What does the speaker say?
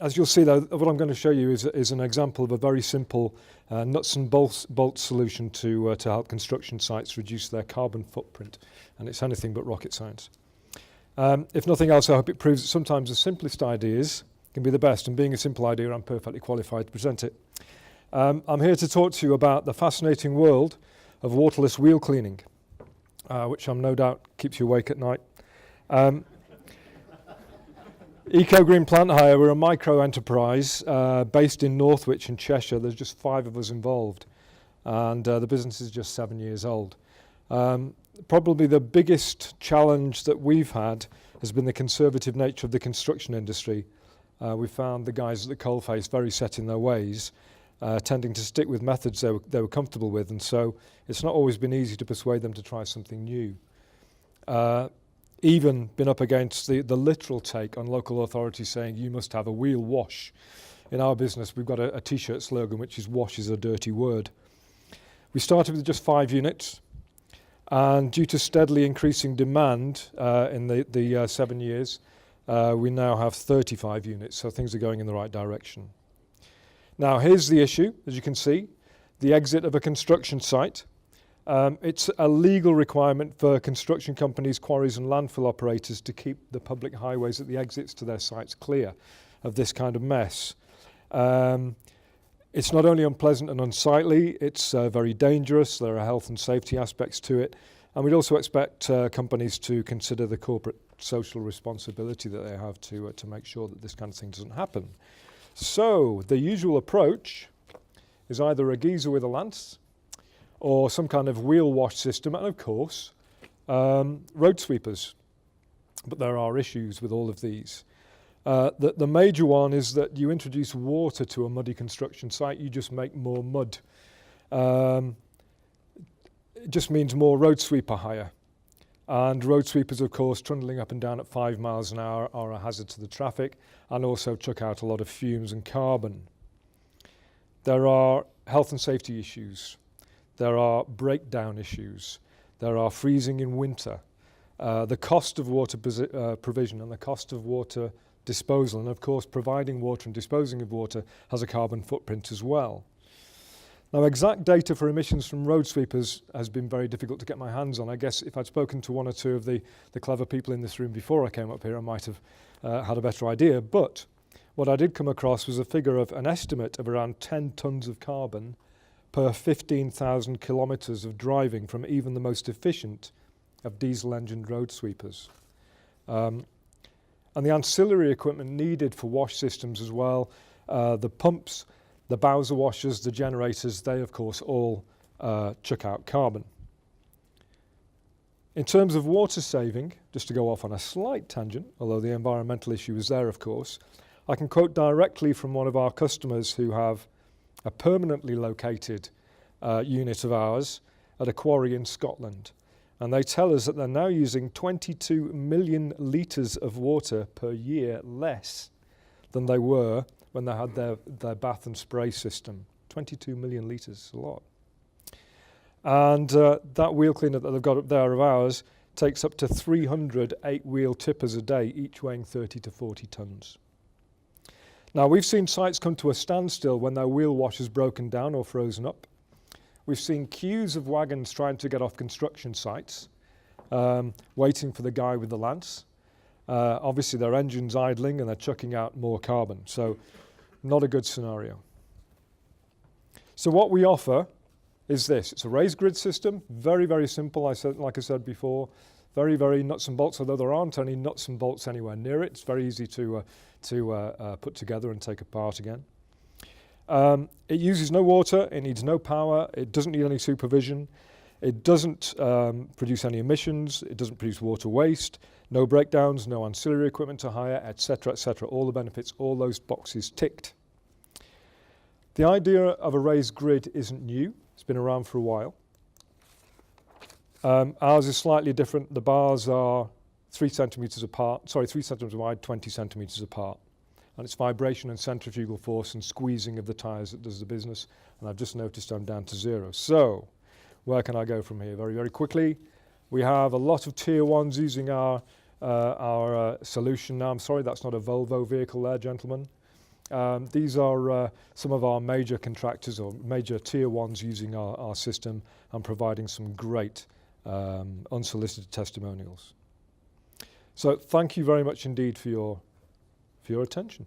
As you'll see, though, what I'm going to show you is an example of a very simple nuts and bolts solution to help construction sites reduce their carbon footprint, and it's anything but rocket science. If nothing else, I hope it proves that sometimes the simplest ideas can be the best, and being a simple idea, I'm perfectly qualified to present it. I'm here to talk to you about the fascinating world of waterless wheel cleaning, which I'm no doubt keeps you awake at night. Eco-Green Plant Hire, we're a micro-enterprise based in Northwich in Cheshire. There's just 5 of us involved, and the business is just 7 years old. Probably the biggest challenge that we've had has been the conservative nature of the construction industry. We found the guys at the coalface very set in their ways, tending to stick with methods they were comfortable with, and so it's not always been easy to persuade them to try something new. Even been up against the literal take on local authorities saying you must have a wheel wash. In our business, we've got a t-shirt slogan which is "wash is a dirty word." We started with just 5 units, and due to steadily increasing demand in the 7 years, we now have 35 units, so things are going in the right direction. Now here's the issue, as you can see, the exit of a construction site. It's a legal requirement for construction companies, quarries and landfill operators to keep the public highways at the exits to their sites clear of this kind of mess. It's not only unpleasant and unsightly, it's very dangerous. There are health and safety aspects to it, and we'd also expect companies to consider the corporate social responsibility that they have to make sure that this kind of thing doesn't happen. So the usual approach is either a geezer with a lance or some kind of wheel wash system, and of course, road sweepers. But there are issues with all of these. The major one is that you introduce water to a muddy construction site, you just make more mud. It just means more road sweeper hire. And road sweepers, of course, trundling up and down at 5 miles an hour are a hazard to the traffic and also chuck out a lot of fumes and carbon. There are health and safety issues. There are breakdown issues. There are freezing in winter. The cost of water provision and the cost of water disposal, and of course providing water and disposing of water has a carbon footprint as well. Now, exact data for emissions from road sweepers has been very difficult to get my hands on. I guess if I'd spoken to 1 or 2 of the clever people in this room before I came up here, I might have had a better idea. But what I did come across was a figure of an estimate of around 10 tonnes of carbon per 15,000 kilometres of driving from even the most efficient of diesel-engined road sweepers. And the ancillary equipment needed for wash systems as well, the pumps, the Bowser washers, the generators, they of course all chuck out carbon. In terms of water saving, just to go off on a slight tangent, although the environmental issue is there of course, I can quote directly from one of our customers who have a permanently located unit of ours at a quarry in Scotland. And they tell us that they're now using 22 million litres of water per year less than they were when they had their bath and spray system. 22 million litres, a lot. And that wheel cleaner that they've got up there of ours takes up to 300 8-wheel tippers a day, each weighing 30 to 40 tonnes. Now, we've seen sites come to a standstill when their wheel wash has broken down or frozen up. We've seen queues of wagons trying to get off construction sites, waiting for the guy with the lance. Obviously, their engine's idling and they're chucking out more carbon. So, not a good scenario. So what we offer is this. It's a raised grid system, very, very simple, like I said before, very, very nuts and bolts, although there aren't any nuts and bolts anywhere near it. It's very easy to put together and take apart again. It uses no water, it needs no power, it doesn't need any supervision, it doesn't produce any emissions, it doesn't produce water waste, no breakdowns, no ancillary equipment to hire, etc., etc. All the benefits, all those boxes ticked. The idea of a raised grid isn't new, it's been around for a while. Ours is slightly different. The bars are 3 centimetres apart, 3 centimetres wide, 20 centimetres apart. And it's vibration and centrifugal force and squeezing of the tyres that does the business. And I've just noticed I'm down to 0. So, where can I go from here? Very, very quickly. We have a lot of tier 1s using our solution now. I'm sorry, that's not a Volvo vehicle there, gentlemen. These are some of our major contractors or major tier ones using our system and providing some great unsolicited testimonials. So thank you very much indeed for your attention.